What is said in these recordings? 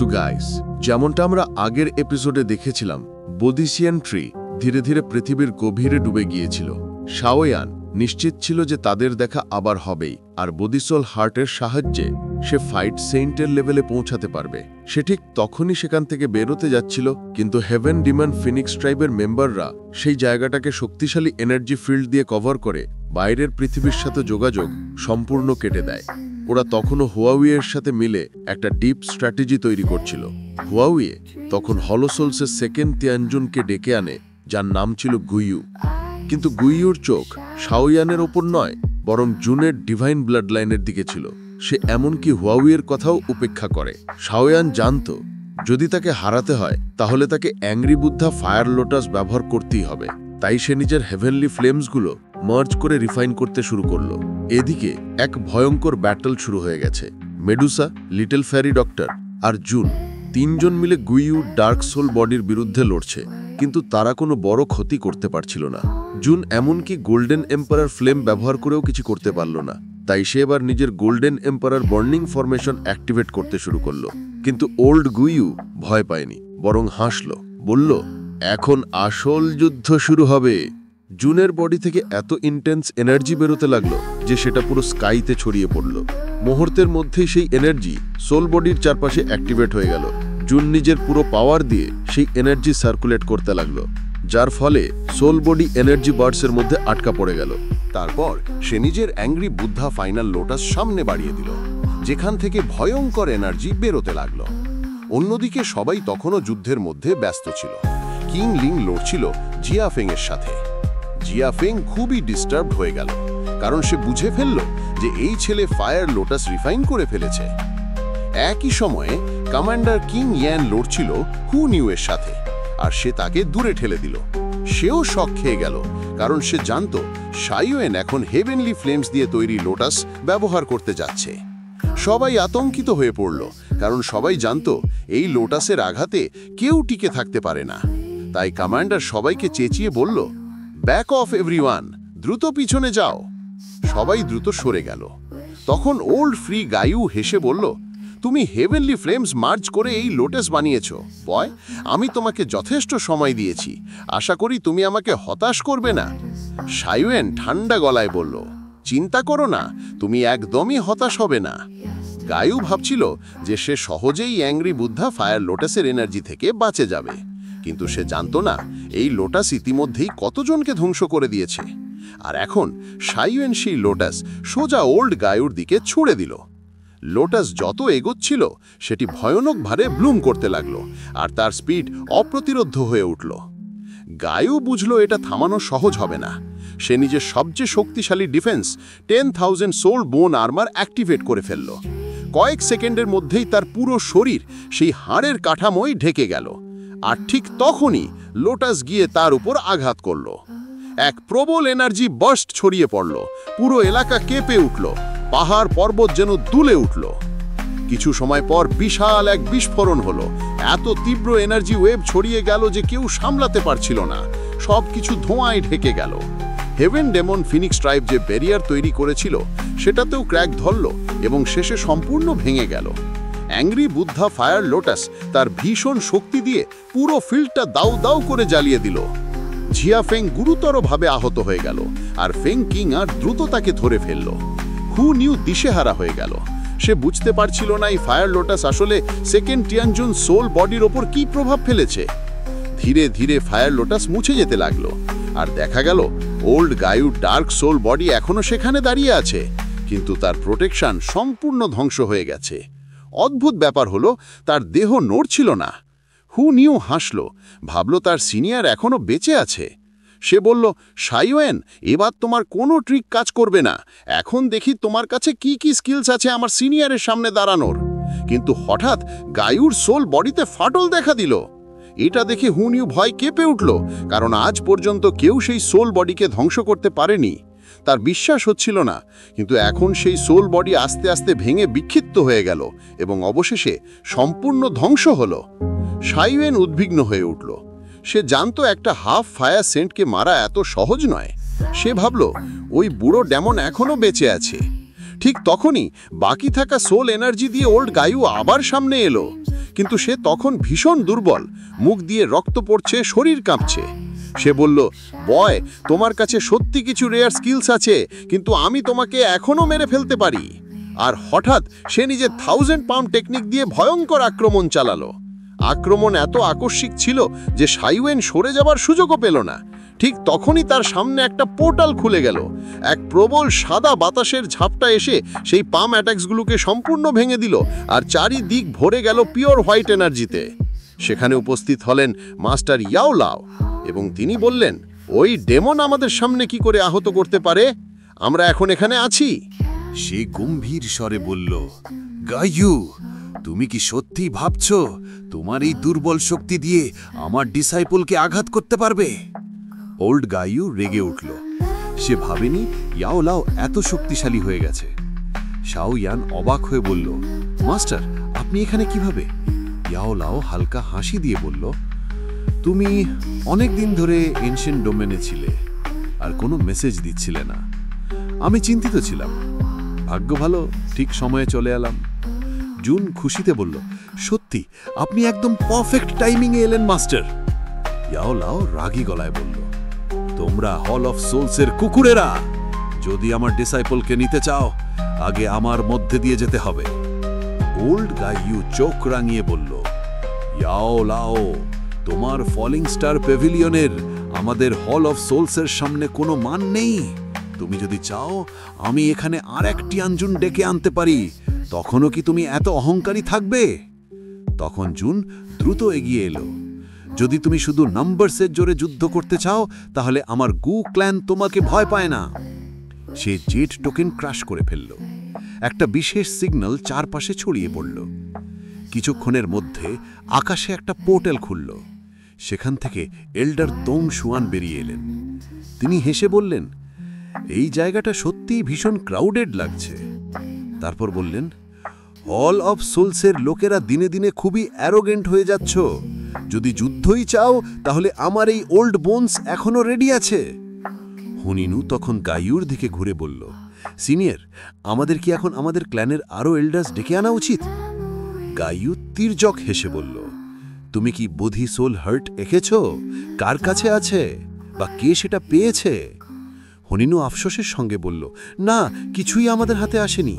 So guys, যেমনটা আমরা আগের এপিসোডে দেখেছিলাম, বোধিসিয়ান ট্রি ধীরে ধীরে পৃথিবীর গভীরে ডুবে গিয়েছিল। শাওয়ান নিশ্চিত ছিল যে তাদের দেখা আবার হবেই, আর বোধিসোল হার্টের সাহায্যে সে ফাইট সেন্টের লেভেলে পৌঁছাতে পারবে। সে ঠিক তখনই সেখান থেকে বেরোতে যাচ্ছিল, কিন্তু হেভেন ডিমন ফিনিক্স ট্রাইবের মেম্বাররা সেই জায়গাটাকে শক্তিশালী এনার্জি ফিল্ড দিয়ে কভার করে বাইরের পৃথিবীর সাথে যোগাযোগ সম্পূর্ণ কেটে দেয়। ওরা তখনও হুয়াওয়ের সাথে মিলে একটা ডিপ স্ট্র্যাটেজি তৈরি করছিল। হুয়াওয়ে তখন হলোসোলসের সেকেন্ড তিয়ানজুনকে ডেকে আনে, যার নাম ছিল গুইয়ু। কিন্তু গুইয়ুর চোখ শাওয়ানের ওপর নয়, বরং জুনের ডিভাইন ব্লাড লাইনের দিকে ছিল। সে এমনকি হুয়াওয়ের কথাও উপেক্ষা করে। শাওয়ান জানত যদি তাকে হারাতে হয় তাহলে তাকে অ্যাংরি বুদ্ধা ফায়ার লোটাস ব্যবহার করতেই হবে। তাই সে নিজের হেভেনলি ফ্লেমসগুলো মার্জ করে রিফাইন করতে শুরু করলো। এদিকে এক ভয়ঙ্কর ব্যাটল শুরু হয়ে গেছে। মেডুসা, লিটল ফ্যারি ডক্টর আর জুন তিনজন মিলে গুইয়ু ডার্ক সোল বডির বিরুদ্ধে লড়ছে, কিন্তু তারা কোনো বড় ক্ষতি করতে পারছিল না। জুন এমনকি গোল্ডেন এম্পারার ফ্লেম ব্যবহার করেও কিছু করতে পারল না। তাই সে এবার নিজের golden emperor burning formation activate করতে শুরু করলো। কিন্তু ওল্ড গুইয়ু ভয় পায়নি, বরং হাসল, বলল, এখন আসল যুদ্ধ শুরু হবে। জুনের বডি থেকে এত ইন্টেন্স এনার্জি বেরোতে লাগলো যে সেটা পুরো স্কাইতে ছড়িয়ে পড়ল। মুহূর্তের মধ্যেই সেই এনার্জি সোল বডির চারপাশে অ্যাক্টিভেট হয়ে গেল। জুন নিজের পুরো পাওয়ার দিয়ে সেই এনার্জি সার্কুলেট করতে লাগলো, যার ফলে সোল বডি এনার্জি বার্ডসের মধ্যে আটকা পড়ে গেল। তারপর সে নিজের অ্যাংরি বুদ্ধা ফাইনাল লোটাস সামনে বাড়িয়ে দিল, যেখান থেকে ভয়ঙ্কর এনার্জি বেরোতে লাগলো। অন্যদিকে সবাই তখনও যুদ্ধের মধ্যে ব্যস্ত ছিল। কিং লিং লড়ছিল জিয়াফেং এর সাথে। জিয়াফেং খুবই ডিস্টার্বড হয়ে গেল, কারণ সে বুঝে ফেলল যে এই ছেলে ফায়ার লোটাস রিফাইন করে ফেলেছে। একই সময়ে কমান্ডার কিং ইয়ান লড়ছিল হু নিউ এর সাথে, আর সে তাকে দূরে ঠেলে দিল। সেও শক খেয়ে গেল, কারণ সে জানত শাওয়ান এখন হেভেনলি ফ্লেমস দিয়ে তৈরি লোটাস ব্যবহার করতে যাচ্ছে। সবাই আতঙ্কিত হয়ে পড়ল, কারণ সবাই জানত এই লোটাসের আঘাতে কেউ টিকে থাকতে পারে না। তাই কমান্ডার সবাইকে চেঁচিয়ে বলল, ব্যাক অফ এভরিওয়ান, দ্রুত পিছনে যাও। সবাই দ্রুত সরে গেল। তখন ওল্ড ফ্রি গাইয়ু হেসে বলল, তুমি হেভেনলি ফ্লেমস মার্জ করে এই লোটাস বানিয়েছো বয়। আমি তোমাকে যথেষ্ট সময় দিয়েছি, আশা করি তুমি আমাকে হতাশ করবে না। শাওয়ান ঠান্ডা গলায় বলল, চিন্তা করো না, তুমি একদমই হতাশ হবে না। গাইয়ু ভাবছিল যে সে সহজেই অ্যাংরি বুদ্ধা ফায়ার লোটাসের এনার্জি থেকে বাঁচে যাবে, কিন্তু সে জানত না এই লোটাস ইতিমধ্যেই কতজনকে ধ্বংস করে দিয়েছে। আর এখন শাওয়ান সেই লোটাস সোজা ওল্ড গাইয়ুর দিকে ছুড়ে দিল। লোটাস যত এগোচ্ছিল সেটি ভয়ানক ভারে ব্লুম করতে লাগলো, আর তার স্পিড অপ্রতিরোধ্য হয়ে উঠল। গাইয়ু বুঝল এটা থামানো সহজ হবে না। সে নিজের সবচেয়ে শক্তিশালী ডিফেন্স 10,000 সোল বোন আর্মার অ্যাক্টিভেট করে ফেলল। কয়েক সেকেন্ডের মধ্যেই তার পুরো শরীর সেই হাড়ের কাঠামোয় ঢেকে গেল। আর ঠিক তখনই লোটাস গিয়ে তার উপর আঘাত করল। এক প্রবল এনার্জি বার্স্ট ছড়িয়ে পড়ল, পুরো এলাকা কেঁপে উঠল, পাহাড় পর্বত যেন দুলে উঠল। কিছু সময় পর বিশাল এক বিস্ফোরণ হলো। এত তীব্র এনার্জি ওয়েভ ছড়িয়ে গেল যে কেউ সামলাতে পারছিল না। সবকিছু ধোঁয়ায় ঢেকে গেল। হেভেন ডেমন ফিনিক্স ট্রাইব যে ব্যারিয়ার তৈরি করেছিল সেটাতেও ক্র্যাক ধরল এবং শেষে সম্পূর্ণ ভেঙে গেল। অ্যাংরি বুদ্ধা ফায়ার লোটাস তার ভীষণ শক্তি দিয়ে পুরো ফিল্ডটা দাউ দাউ করে জ্বালিয়ে দিল। জিয়াফেং গুরুতরভাবে আহত হয়ে গেল, আর ফেং কিং আর দ্রুত তাকে ধরে ফেলল। হু নিউ দিশেহারা হয়ে গেল। সে বুঝতে পারছিল না এই ফায়ার লোটাস আসলে সেকেন্ড তিয়ানজুন সোল বডির ওপর কি প্রভাব ফেলেছে। ধীরে ধীরে ফায়ার লোটাস মুছে যেতে লাগলো, আর দেখা গেল ওল্ড গাইয়ু ডার্ক সোল বডি এখনো সেখানে দাঁড়িয়ে আছে, কিন্তু তার প্রোটেকশন সম্পূর্ণ ধ্বংস হয়ে গেছে। অদ্ভুত ব্যাপার হলো, তার দেহ নড়ছিল না। হু নিউ হাসল, ভাবল তার সিনিয়র এখনো বেঁচে আছে। সে বলল, শাওয়ান, এবার তোমার কোনো ট্রিক কাজ করবে না। এখন দেখি তোমার কাছে কি কি স্কিলস আছে আমার সিনিয়রের সামনে দাঁড়ানোর। কিন্তু হঠাৎ গাইয়ুর সোল বডিতে ফাটল দেখা দিল। এটা দেখে হু নিউ ভয় কেঁপে উঠল, কারণ আজ পর্যন্ত কেউ সেই সোল বডিকে ধ্বংস করতে পারেনি। তার বিশ্বাস হচ্ছিল না, কিন্তু এখন সেই সোল বডি আস্তে আস্তে ভেঙে বিক্ষিপ্ত হয়ে গেল এবং অবশেষে সম্পূর্ণ ধ্বংস হলো। শাওয়ান উদ্বিগ্ন হয়ে উঠল। সে জানত একটা হাফ ফায়ার সেন্টকে মারা এত সহজ নয়। সে ভাবল ওই বুড়ো ডেমন এখনো বেঁচে আছে। ঠিক তখনই বাকি থাকা সোল এনার্জি দিয়ে ওল্ড গাইয়ু আবার সামনে এলো, কিন্তু সে তখন ভীষণ দুর্বল, মুখ দিয়ে রক্ত পড়ছে, শরীর কাঁপছে। সে বলল, বয়, তোমার কাছে সত্যি কিছু রেয়ার স্কিলস আছে, কিন্তু আমি তোমাকে এখনও মেরে ফেলতে পারি। আর হঠাৎ সে নিজের 1000 পাউন্ড টেকনিক দিয়ে ভয়ঙ্কর আক্রমণ চালালো। আক্রমণ এত আকস্মিক ছিল যে সাইওয়েন সরে যাবার সুযোগও পেল না। ঠিক তখনই তার সামনে একটা পোর্টাল খুলে গেল। এক প্রবল সাদা বাতাসের ঝাপটা এসে সেই পাম অ্যাটাকসগুলোকে সম্পূর্ণ ভেঙে দিল, আর চারিদিক ভরে গেল পিওর হোয়াইট এনার্জিতে। সেখানে উপস্থিত হলেন মাস্টার ইয়াও লাও, এবং তিনি বললেন, ওই ডেমন আমাদের সামনে কি করে আহত করতে পারে? আমরা এখন এখানে আছি। সে গম্ভীর স্বরে বলল, গাইয়ু, তুমি কি সত্যি ভাবছো তোমার এই দুর্বল শক্তি দিয়ে আমার ডিসাইপলকে আঘাত করতে পারবে? ওল্ড গাইয়ু রেগে উঠল। সে ভাবেনি ইয়াও লাও এত শক্তিশালী হয়ে গেছে। শাও ইয়ান অবাক হয়ে বলল, মাস্টার, আপনি এখানে কিভাবে? ইয়াও লাও হালকা হাসি দিয়ে বলল, তুমি অনেক দিন ধরে এনশিয়েন্ট ডোমেনে ছিলে আর কোনো মেসেজ দিচ্ছিলে না। আমি চিন্তিত ছিলাম। ভাগ্য ভালো, ঠিক সময়ে চলে এলাম। জুন খুশিতে বলল, সত্যি আপনি একদম পারফেক্ট টাইমিংয়ে এলেন মাস্টার। ইয়াও লাও রাগী গলায় বলল, তোমরা হল অফ সোলসের কুকুরেরা, যদি আমার ডিসাইপলকে নিতে চাও আগে আমার মধ্যে দিয়ে যেতে হবে। ওল্ড গাইয়ু চোখ রাঙিয়ে বলল, ইয়াও লাও, তোমার ফলিং স্টার প্যাভিলিয়নের আমাদের হল অফ সোলসের সামনে কোনো মান নেই। তুমি যদি চাও আমি এখানে আর একটি আঞ্জুন ডেকে আনতে পারি, তখনও কি তুমি এত অহংকারী থাকবে? তখন জুন দ্রুত এগিয়ে এলো। যদি তুমি শুধু নাম্বারসের জোরে যুদ্ধ করতে চাও তাহলে আমার গু ক্ল্যান তোমাকে ভয় পায় না। সে জেট টোকেন ক্রাশ করে ফেলল। একটা বিশেষ সিগন্যাল চারপাশে ছড়িয়ে পড়ল। কিছুক্ষণের মধ্যে আকাশে একটা পোর্টাল খুলল। সেখান থেকে এল্ডার তোং শুয়ান বেরিয়ে এলেন। তিনি হেসে বললেন, এই জায়গাটা সত্যিই ভীষণ ক্রাউডেড লাগছে। তারপর বললেন, হল অফ সোলসের লোকেরা দিনে দিনে খুবই অ্যারোগেন্ট হয়ে যাচ্ছ। যদি যুদ্ধই চাও তাহলে আমার এই ওল্ড বোনস এখনো রেডি আছে। হুনিনু তখন গাইয়ুর দিকে ঘুরে বলল, সিনিয়র, আমাদের কি এখন আমাদের ক্ল্যানের আরও এল্ডার্স ডেকে আনা উচিত? গাইয়ু তির্যক হেসে বলল, তুমি কি বোধি সোল হার্ট এঁকেছ? কার কাছে আছে বা কে সেটা পেয়েছে? হনিনু আফসোসের সঙ্গে বলল, না, কিছুই আমাদের হাতে আসেনি।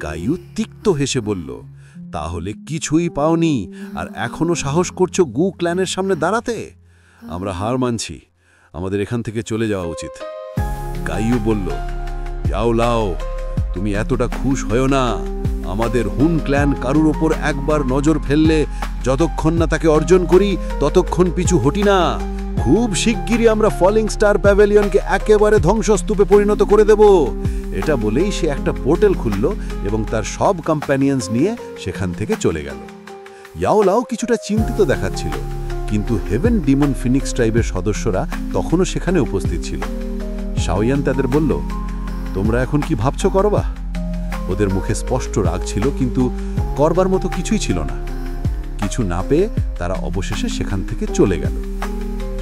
গাইয়ু তিক্ত হেসে বলল, তাহলে কিছুই পাওনি আর এখনো সাহস করছো গু ক্ল্যানের সামনে দাঁড়াতে? আমরা হার মানছি, আমাদের এখান থেকে চলে যাওয়া উচিত। গাইয়ু বলল, ইয়াও লাও, তুমি এতটা খুশ হয়ো না। আমাদের হুন ক্ল্যান কারুর ওপর একবার নজর ফেললে যতক্ষণ না তাকে অর্জন করি ততক্ষণ পিছু হটি না। খুব শিগগিরই আমরা ফলিং স্টার প্যাভিলিয়নকে একেবারে ধ্বংসস্তূপে পরিণত করে দেব। এটা বলেই সে একটা পোর্টাল খুলল এবং তার সব কম্প্যানিয়ন্স নিয়ে সেখান থেকে চলে গেল। ইয়াও লাও কিছুটা চিন্তিত দেখাচ্ছিল, কিন্তু হেভেন ডিমন ফিনিক্স ট্রাইবের সদস্যরা তখনও সেখানে উপস্থিত ছিল। শাওয়ান তাদের বলল, তোমরা এখন কি ভাবছো করবা? ওদের মুখে স্পষ্ট রাগ ছিল, কিন্তু করবার মতো কিছুই ছিল না। কিছু না পেয়ে তারা অবশেষে সেখান থেকে চলে গেল।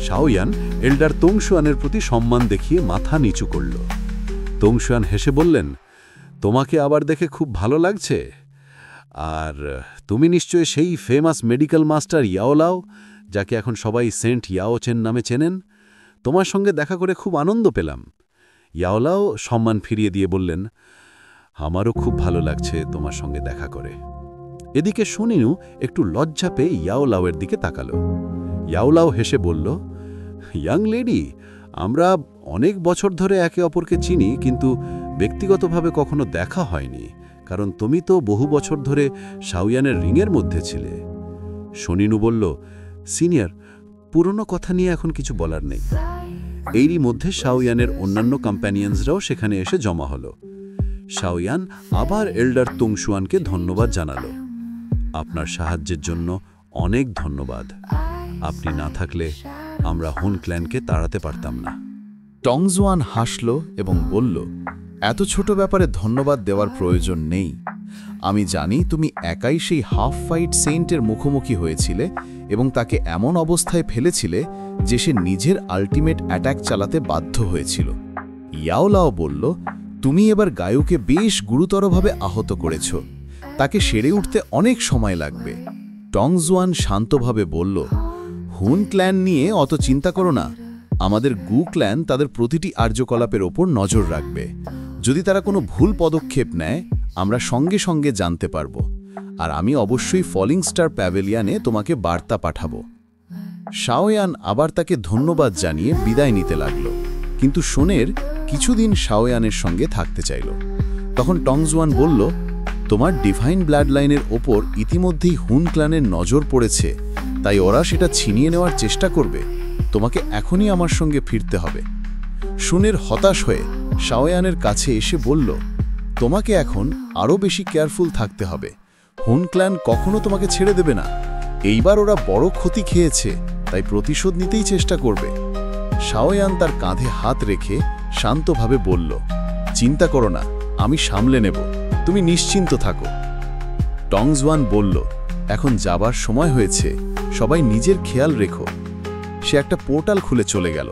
শাওয়ান এল্ডার তোংশুয়ানের প্রতি সম্মান দেখিয়ে মাথা নিচু করল। তোংশুয়ান হেসে বললেন, তোমাকে আবার দেখে খুব ভালো লাগছে। আর তুমি নিশ্চয়ই সেই ফেমাস মেডিকেল মাস্টার ইয়াও লাও, যাকে এখন সবাই সেন্ট ইয়াও চেন নামে চেনেন। তোমার সঙ্গে দেখা করে খুব আনন্দ পেলাম। ইয়াও লাও সম্মান ফিরিয়ে দিয়ে বললেন, আমারও খুব ভালো লাগছে তোমার সঙ্গে দেখা করে। এদিকে শুনিনু একটু লজ্জা পেয়ে ইয়াও লাওয়ের দিকে তাকালো। ইয়াও লাও হেসে বলল, ইয়াং লেডি, আমরা অনেক বছর ধরে একে অপরকে চিনি, কিন্তু ব্যক্তিগতভাবে কখনো দেখা হয়নি, কারণ তুমি তো বহু বছর ধরে শাওয়ানের রিংয়ের মধ্যে ছিলে। শনিনু বলল, সিনিয়র, পুরনো কথা নিয়ে এখন কিছু বলার নেই। এরই মধ্যে শাওয়ানের অন্যান্য কম্প্যানিয়ন্সরাও সেখানে এসে জমা হলো। শাওয়ান আবার এল্ডার তোংশুয়ানকে ধন্যবাদ জানালো। আপনার সাহায্যের জন্য অনেক ধন্যবাদ। আপনি না থাকলে আমরা হুন ক্ল্যানকে তাড়াতে পারতাম না। টংজুয়ান হাসল এবং বলল, এত ছোট ব্যাপারে ধন্যবাদ দেওয়ার প্রয়োজন নেই। আমি জানি তুমি একাই সেই হাফ ফাইট সেন্টের মুখোমুখি হয়েছিলে এবং তাকে এমন অবস্থায় ফেলেছিলে যে সে নিজের আল্টিমেট অ্যাটাক চালাতে বাধ্য হয়েছিল। ইয়াও লাও বলল, তুমি এবার গায়ুকে বেশ গুরুতরভাবে আহত করেছ। তাকে সেরে উঠতে অনেক সময় লাগবে। টংজুয়ান শান্তভাবে বলল, হুন ক্ল্যান নিয়ে অত চিন্তা করো না। আমাদের গু ক্ল্যান তাদের প্রতিটি কার্যকলাপের ওপর নজর রাখবে। যদি তারা কোনো ভুল পদক্ষেপ নেয়, আমরা সঙ্গে সঙ্গে জানতে পারব। আর আমি অবশ্যই ফলিং স্টার প্যাভিলিয়নে তোমাকে বার্তা পাঠাবো। শাওয়ান আবার তাকে ধন্যবাদ জানিয়ে বিদায় নিতে লাগল, কিন্তু শোনের কিছুদিন শাওয়ানের সঙ্গে থাকতে চাইল। তখন টংজুয়ান বলল, তোমার ডিভাইন ব্লাড লাইনের ওপর ইতিমধ্যেই হুন ক্ল্যানের নজর পড়েছে, তাই ওরা সেটা ছিনিয়ে নেওয়ার চেষ্টা করবে। তোমাকে এখনই আমার সঙ্গে ফিরতে হবে। শোনের হতাশ হয়ে শাওয়ানের কাছে এসে বলল, তোমাকে এখন আরও বেশি কেয়ারফুল থাকতে হবে। হুন ক্ল্যান কখনো তোমাকে ছেড়ে দেবে না। এইবার ওরা বড় ক্ষতি খেয়েছে, তাই প্রতিশোধ নিতেই চেষ্টা করবে। শাওয়ান তার কাঁধে হাত রেখে শান্তভাবে বলল, চিন্তা করো না, আমি সামলে নেব, তুমি নিশ্চিন্ত থাকো। টংজুয়ান বলল, এখন যাবার সময় হয়েছে, সবাই নিজের খেয়াল রেখো। সে একটা পোর্টাল খুলে চলে গেল।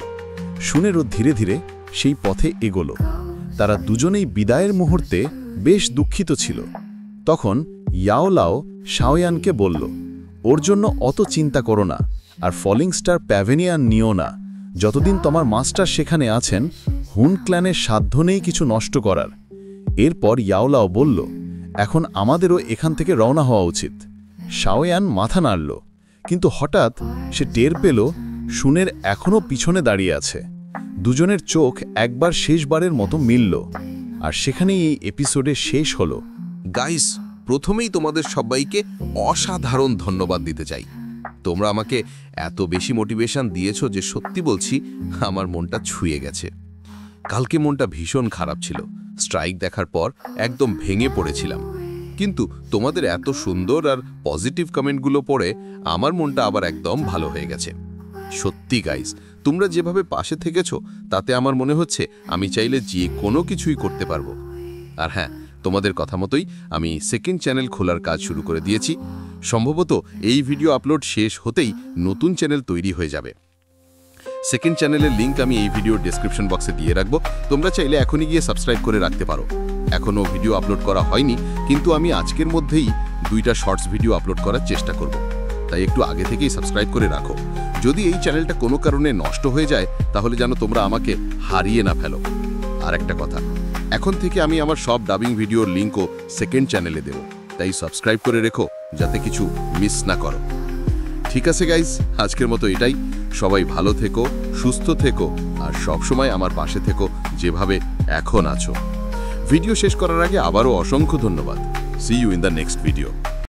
শুনেরও ধীরে ধীরে সেই পথে এগোলো। তারা দুজনেই বিদায়ের মুহূর্তে বেশ দুঃখিত ছিল। তখন ইয়াওলাও শাওয়ানকে বলল, ওর জন্য অত চিন্তা করো না, আর ফলিং স্টার প্যাভিলিয়ন নিও না। যতদিন তোমার মাস্টার সেখানে আছেন, হুন ক্ল্যানের সাধ্য নেই কিছু নষ্ট করার। এরপর ইয়াওলাও বলল, এখন আমাদেরও এখান থেকে রওনা হওয়া উচিত। শাওয়ান মাথা নাড়ল, কিন্তু হঠাৎ সে টের পেল শুনের এখনও পিছনে দাঁড়িয়ে আছে। দুজনের চোখ একবার শেষবারের মতো মিলল, আর সেখানেই এই এপিসোডে শেষ হলো। গাইস, প্রথমেই তোমাদের সবাইকে অসাধারণ ধন্যবাদ দিতে চাই। তোমরা আমাকে এত বেশি মোটিভেশন দিয়েছো যে সত্যি বলছি আমার মনটা ছুঁয়ে গেছে। কালকে মনটা ভীষণ খারাপ ছিল। স্ট্রাইক দেখার পর একদম ভেঙে পড়েছিলাম, কিন্তু তোমাদের এত সুন্দর আর পজিটিভ কমেন্টগুলো পড়ে আমার মনটা আবার একদম ভালো হয়ে গেছে। সত্যি গাইস, তোমরা যেভাবে পাশে থেকেছো তাতে আমার মনে হচ্ছে আমি চাইলে যে কোনো কিছুই করতে পারবো। আর হ্যাঁ, তোমাদের কথা মতোই আমি সেকেন্ড চ্যানেল খোলার কাজ শুরু করে দিয়েছি। সম্ভবত এই ভিডিও আপলোড শেষ হতেই নতুন চ্যানেল তৈরি হয়ে যাবে। সেকেন্ড চ্যানেলের লিংক আমি এই ভিডিওর ডেসক্রিপশন বক্সে দিয়ে রাখবো। তোমরা চাইলে এখনই গিয়ে সাবস্ক্রাইব করে রাখতে পারো। এখনও ভিডিও আপলোড করা হয়নি, কিন্তু আমি আজকের মধ্যেই 2টা শর্টস ভিডিও আপলোড করার চেষ্টা করব। তাই একটু আগে থেকেই সাবস্ক্রাইব করে রাখো। যদি এই চ্যানেলটা কোনো কারণে নষ্ট হয়ে যায়, তাহলে যেন তোমরা আমাকে হারিয়ে না ফেলো। আর একটা কথা, এখন থেকে আমি আমার সব ডাবিং ভিডিওর লিঙ্কও সেকেন্ড চ্যানেলে দেব, তাই সাবস্ক্রাইব করে রেখো যাতে কিছু মিস না করো। ঠিক আছে গাইজ, আজকের মতো এটাই। সবাই ভালো থেকো, সুস্থ থেকো, আর সবসময় আমার পাশে থেকো যেভাবে এখন আছো। ভিডিও শেষ করার আগে আবারও অসংখ্য ধন্যবাদ। See you in the next video.